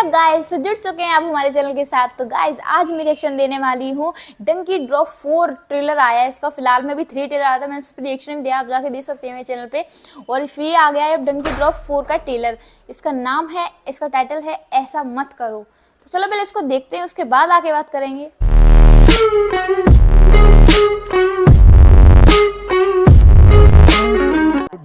Hello guys, तो जुड़ चुके हैं आप हमारे चैनल के साथ। तो गाइस आज मैं रिएक्शन देने वाली हूँ। डंकी ड्रॉप 4 ट्रेलर आया है इसका। फिलहाल में भी 3 ट्रेलर आया था, मैंने उस पर रिएक्शन भी दिया, आप जाके देख सकते हैं मेरे चैनल पे। और फिर आ गया है डंकी ड्रॉप 4 का ट्रेलर। इसका नाम है, इसका टाइटल है ऐसा मत करो। तो चलो पहले इसको देखते हैं, उसके बाद आके बात करेंगे।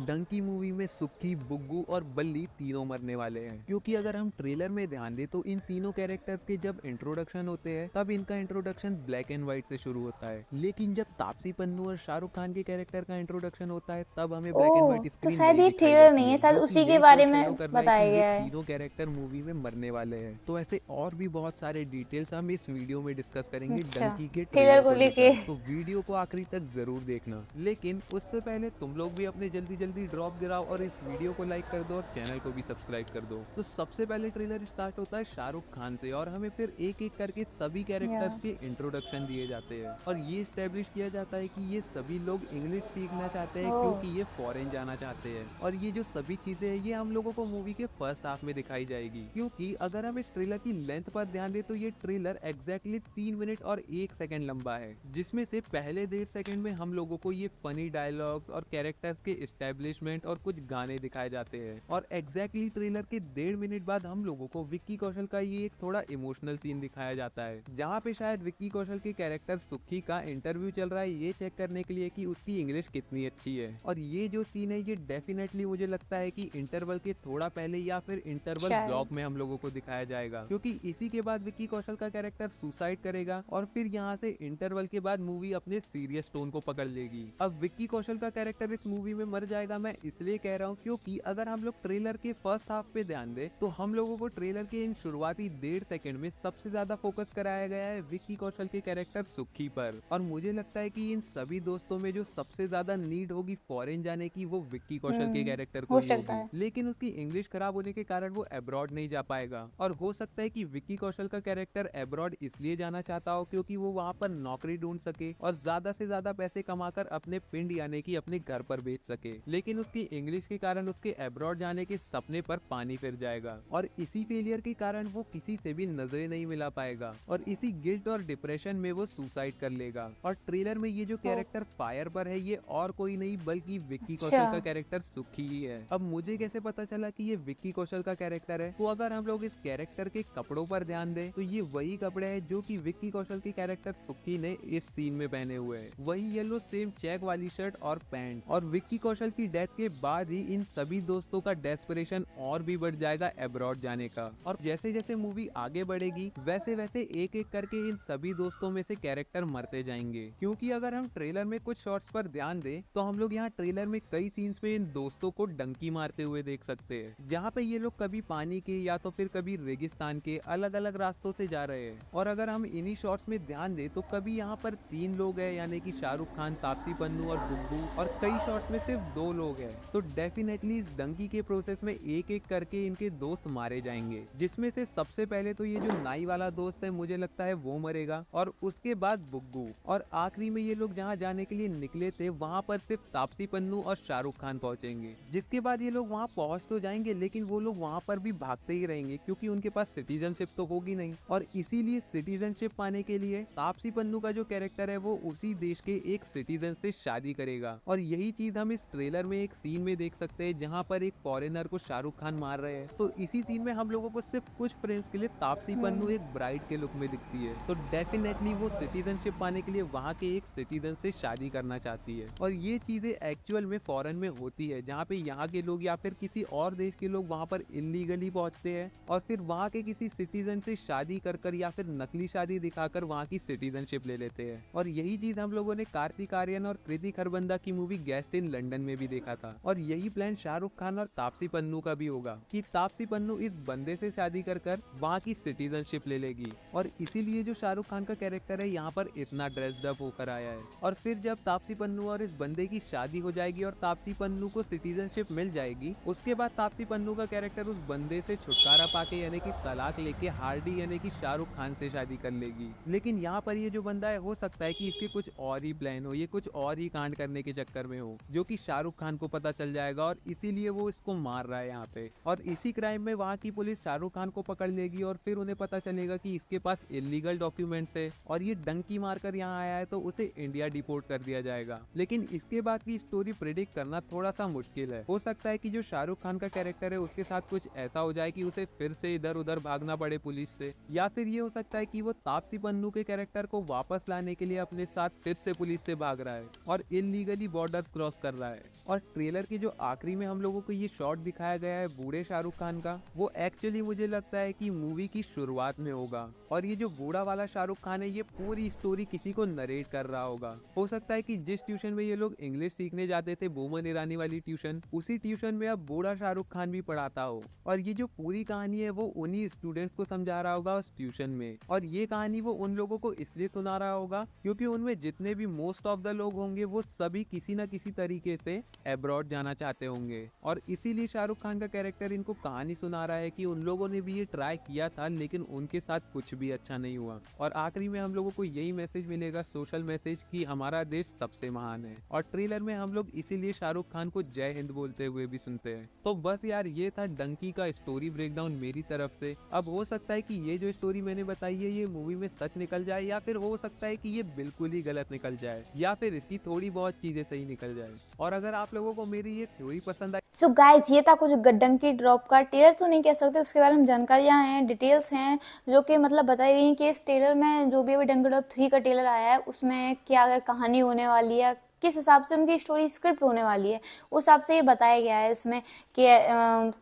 डंकी मूवी में सुक्की, बुग्गू और बल्ली तीनों मरने वाले हैं, क्योंकि अगर हम ट्रेलर में ध्यान दें तो इन तीनों कैरेक्टर्स के जब इंट्रोडक्शन होते हैं तब इनका इंट्रोडक्शन ब्लैक एंड व्हाइट से शुरू होता है, लेकिन जब तापसी पन्नू और शाहरुख खान के कैरेक्टर का इंट्रोडक्शन होता है तब हमें ब्लैक एंड व्हाइट तो स्क्रीन शायद नहीं ये दिखाई ट्रेलर जाती नहीं है, है, शायद जो कि उसी के यही बारे फोरशैडो में कर रहा है बताया कि ये गया है। तीनों कैरेक्टर मूवी में मरने वाले हैं। तो ऐसे और भी बहुत सारे डिटेल्स हम इस वीडियो में डिस्कस करेंगे अच्छा, डंकी के ट्रेलर ट्रेलर को को लेके। लेकर, तो वीडियो को आखिरी तक जरूर देखना। लेकिन उससे पहले तुम लोग भी अपने जल्दी जल्दी ड्रॉप गिराओ और इस वीडियो को लाइक कर दो और चैनल को भी सब्सक्राइब कर दो। तो सबसे पहले ट्रेलर स्टार्ट होता है शाहरुख खान से और हमें फिर एक एक करके सभी कैरेक्टर्स के इंट्रोडक्शन दिए जाते हैं और ये स्टैब्लिश किया जाता है कि ये सभी लोग इंग्लिश सीखना चाहते हैं क्योंकि ये फॉरेन जाना चाहते हैं। और ये जो सभी चीजें हैं ये हम लोगों को मूवी के फर्स्ट हाफ में दिखाई जाएगी, क्योंकि अगर हम इस ट्रेलर की लेंथ पर ध्यान दें तो ये ट्रेलर एग्जैक्टली 3 मिनट और 1 सेकंड लंबा है, जिसमें से पहले 1.5 सेकंड में हम लोगों को ये फनी डायलॉग्स और कैरेक्टर्स के एस्टेब्लिशमेंट और कुछ गाने दिखाए जाते हैं। और एग्जैक्टली ट्रेलर के 1.5 मिनट बाद हम लोगों को विक्की कौशल का ये एक थोड़ा इमोशनल सीन दिखाया जाता है, जहाँ पे शायद विक्की कौशल के कैरेक्टर सुखी का इंटरव्यू चल रहा है ये चेक करने के लिए कि उसकी इंग्लिश कितनी अच्छी है। और ये जो सीन है ये डेफिनेटली मुझे लगता है कि इंटरवल के थोड़ा पहले या फिर इंटरवल ब्लॉक में हम लोगों को दिखाया जाएगा, क्योंकि इसी के बाद विक्की कौशल का कैरेक्टर सुसाइड करेगा और फिर यहाँ से इंटरवल के बाद मूवी अपने सीरियस टोन को पकड़ लेगी। अब विक्की कौशल का कैरेक्टर इस मूवी में मर जाएगा मैं इसलिए कह रहा हूँ क्योंकि अगर हम लोग ट्रेलर के फर्स्ट हाफ पे ध्यान दे तो हम लोगों को ट्रेलर के इन शुरुआती 1.5 सेकंड में सबसे ज्यादा फोकस कराया गया है विक्की कौशल के कैरेक्टर सुखी पर। और मुझे लगता है कि इन सभी दोस्तों में जो सबसे ज्यादा नीड होगी फॉरेन जाने की वो विक्की कौशल के कैरेक्टर को ही होगी, लेकिन उसकी इंग्लिश खराब होने के कारण वो अब्रॉड नहीं जा पाएगा। और हो सकता है कि विक्की कौशल का कैरेक्टर अब्रॉड इसलिए जाना चाहता हो क्योंकि वो वहाँ पर नौकरी ढूंढ सके और ज्यादा से ज्यादा पैसे कमाकर अपने पिंड यानी कि अपने घर पर बेच सके, लेकिन उसकी इंग्लिश के कारण उसके अब्रॉड जाने के सपने पर पानी फिर जाएगा और इसी फेलियर के कारण वो किसी से भी नजरें नहीं मिला पाएगा और इसी गिल्ट और डिप्रेशन में वो सुसाइड कर लेगा। और ट्रेलर में ये जो कैरेक्टर फायर पर है ये और कोई नहीं बल्कि विक्की कौशल का कैरेक्टर सुखी ही है। अब मुझे कैसे पता चला कि ये विक्की कौशल का कैरेक्टर है? तो अगर हम लोग इस कैरेक्टर के कपड़ों पर ध्यान दें तो ये वही कपड़े हैं जो कि विक्की कौशल के कैरेक्टर सुखी ने इस सीन में पहने हुए हैं, वही येलो सेम चेक वाली शर्ट और पैंट। और विक्की कौशल की डेथ के बाद ही इन सभी दोस्तों का डेस्परेशन और भी बढ़ जाएगा अब्रॉड जाने का। और जैसे जैसे मूवी आगे बढ़ेगी वैसे वैसे एक एक करके इन सभी दोस्तों में से कैरेक्टर मरते जाएंगे, क्योंकि अगर हम ट्रेलर में कुछ शॉट्स पर ध्यान दें तो हम लोग यहाँ ट्रेलर में कई सीन्स में इन दोस्तों को डंकी मारते हुए देख सकते हैं, जहाँ पे ये लोग कभी पानी के या तो फिर कभी रेगिस्तान के अलग अलग रास्तों से जा रहे हैं। और अगर हम इन्हीं शॉट्स में ध्यान दें तो कभी यहाँ पर 3 लोग हैं यानी कि शाहरुख खान, तापसी पन्नू और बुग्गू, और कई शॉट्स में सिर्फ 2 लोग हैं। तो डेफिनेटली इस डंकी के प्रोसेस में एक एक करके इनके दोस्त मारे जाएंगे, जिसमें से सबसे पहले तो ये जो नाई वाला दोस्त है मुझे लगता है वो मरेगा और उसके बाद बुग्गू, और आखिरी में ये लोग जहाँ जाने के लिए निकले थे वहाँ पर सिर्फ तापसी पन्नू और शाहरुख खान पहुंचेंगे। जिसके बाद ये लोग वहाँ पहुंच तो जाएंगे लेकिन वो लोग वहाँ पर भी भागते ही रहेंगे क्योंकि उनके पास सिटीजनशिप तो होगी नहीं, और इसीलिए सिटीजनशिप पाने के लिए तापसी पन्नू का जो कैरेक्टर है वो उसी देश के एक सिटीजन से शादी करेगा। और यही चीज हम इस ट्रेलर में एक सीन में देख सकते हैं जहाँ पर एक फॉरेनर को शाहरुख खान मार रहे हैं। तो इसी सीन में हम लोगों को सिर्फ कुछ फ्रेम्स के लिए तापसी पन्नू एक ब्राइड के लुक में दिखती है। तो डेफिनेटली वो सिटीजनशिप पाने के लिए वहाँ के एक सिटीजन से शादी करना चाहती है। और ये चीजें एक्चुअल में फॉरेन में होती है, जहाँ पे यहाँ के लोग या फिर किसी और देश के लोग वहाँ पर इलीगली पहुँचते हैं और फिर वहाँ के किसी सिटीजन से शादी कर या फिर नकली शादी दिखाकर वहाँ की सिटीजनशिप ले लेते हैं। और यही चीज हम लोगों ने कार्तिक आर्यन और कृति खरबंदा की मूवी गेस्ट इन लंदन में भी देखा था। और यही प्लान शाहरुख खान और तापसी पन्नू का भी होगा कि तापसी पन्नू इस बंदे से शादी कर वहाँ की सिटीजनशिप ले लेगी, और इसीलिए जो शाहरुख खान का कैरेक्टर है यहाँ पर इतना ड्रेस्ड अप होकर आया है। और फिर जब तापसी पन्नू और इस बंदे की शादी हो जाएगी और तापसी पन्नू को सिटीजनशिप मिल जाएगी, उसके बाद तापसी पन्नू का कैरेक्टर उस बंदे से छुटकारा पाके यानी कि तलाक लेके हार्डी यानी कि शाहरुख खान से शादी कर लेगी। लेकिन यहाँ पर ये जो बंदा है हो सकता है कि इसके कुछ और ही प्लान हो, ये कुछ और ही कांड करने के चक्कर में हो जो कि शाहरुख खान को पता चल जाएगा और इसीलिए वो इसको मार रहा है यहाँ पे। और इसी क्राइम में वहाँ की पुलिस शाहरुख खान को पकड़ लेगी और फिर उन्हें पता चलेगा कि इसके पास इलीगल डॉक्यूमेंट्स है और ये डंकी मारकर यहाँ आया है, तो उसे इंडिया डिपोर्ट कर दिया जाएगा। लेकिन इसके बाद की स्टोरी प्रेडिक्ट करना थोड़ा सा मुश्किल है। हो सकता है कि जो शाहरुख खान का कैरेक्टर है उसके साथ कुछ ऐसा हो जाए कि उसे फिर से इधर उधर भागना पड़े पुलिस से, या फिर ये हो सकता है कि वो तापसी पन्नू के कैरेक्टर को वापस लाने के लिए अपने साथ फिर से पुलिस से भाग रहा है और इलीगली बॉर्डर्स क्रॉस कर रहा है। और ट्रेलर के जो आखिरी में हम लोगों को ये शॉट दिखाया गया है बूढ़े शाहरुख खान का, वो एक्चुअली मुझे लगता है कि मूवी की शुरुआत में होगा। और ये जो बूढ़ा वाला शाहरुख खान है ये पूरी स्टोरी किसी को नरेट कर रहा होगा। हो सकता है कि जिस ट्यूशन में ये लोग इंग्लिश सीखने जाते थे, बोमन ईरानी वाली ट्यूशन, उसी ट्यूशन में अब बूढ़ा शाहरुख खान भी पढ़ाता हो और ये जो पूरी कहानी है वो उन्हीं स्टूडेंट्स को समझा रहा होगा उस ट्यूशन में। और ये कहानी वो उन लोगों को इसलिए सुना रहा होगा क्योंकि उनमें जितने भी मोस्ट ऑफ द लोग होंगे वो सभी किसी न किसी तरीके से अब्रॉड जाना चाहते होंगे और इसीलिए शाहरुख खान का कैरेक्टर इनको कहानी सुना रहा है कि उन लोगों ने भी ये ट्राई किया था लेकिन उनके साथ कुछ भी अच्छा नहीं हुआ। और आखिरी में हम लोगों को यही मैसेज मिलेगा, सोशल मैसेज, कि हमारा देश सबसे महान है। और ट्रेलर में हम लोग इसीलिए शाहरुख खान को जय हिंद बोलते हुए भी सुनते हैं। तो बस यार ये था डंकी का स्टोरी ब्रेकडाउन मेरी तरफ से। अब हो सकता है कि ये जो स्टोरी मैंने बताई है ये मूवी में सच निकल जाए, या फिर हो सकता है कि ये बिल्कुल ही गलत निकल जाए, या फिर इसकी थोड़ी बहुत चीजें सही निकल जाए। और अगर आप लोगों को मेरी ये थ्योरी पसंद आई, सो गाइज ये था कुछ डंकी ड्रॉप का टेलर, तो नहीं कह सकते, उसके बारे में जानकारियां हैं, डिटेल्स हैं जो कि मतलब बताई गई हैं कि इस टेलर में जो भी अभी डंकी ड्रॉप 3 का टेलर आया है उसमें क्या कहानी होने वाली है, किस हिसाब से उनकी स्टोरी स्क्रिप्ट होने वाली है, उस हिसाब से ये बताया गया है इसमें कि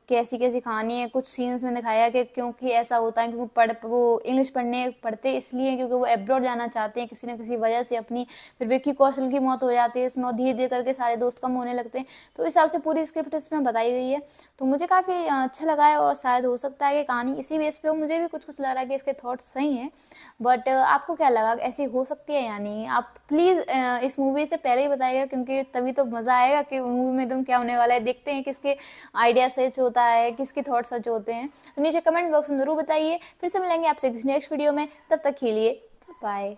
कैसी कैसी कहानी है। कुछ सीन्स में दिखाया है कि क्योंकि ऐसा होता है क्योंकि वो इंग्लिश पढ़ते इसलिए क्योंकि वो एब्रॉड जाना चाहते हैं किसी न किसी वजह से अपनी, फिर विक्की कौशल की मौत हो जाती है इसमें और धीरे धीरे करके सारे दोस्त कम होने लगते हैं। तो इस हिसाब से पूरी स्क्रिप्ट इसमें बताई गई है, तो मुझे काफ़ी अच्छा लगा है और शायद हो सकता है कि कहानी इसी बेस पे हो। मुझे भी कुछ लग रहा है कि इसके थॉट्स सही हैं, बट आपको क्या लगा, ऐसी हो सकती है या नहीं? आप प्लीज़ इस मूवी से पहले ही बताइएगा क्योंकि तभी तो मज़ा आएगा कि मूवी में एकदम क्या होने वाला है। देखते हैं किसके आइडिया सच होता है, किसके थॉट सच होते हैं। तो नीचे कमेंट बॉक्स में ज़रूर बताइए। फिर से मिलेंगे आपसे नेक्स्ट वीडियो में, तब तक के लिए बाय।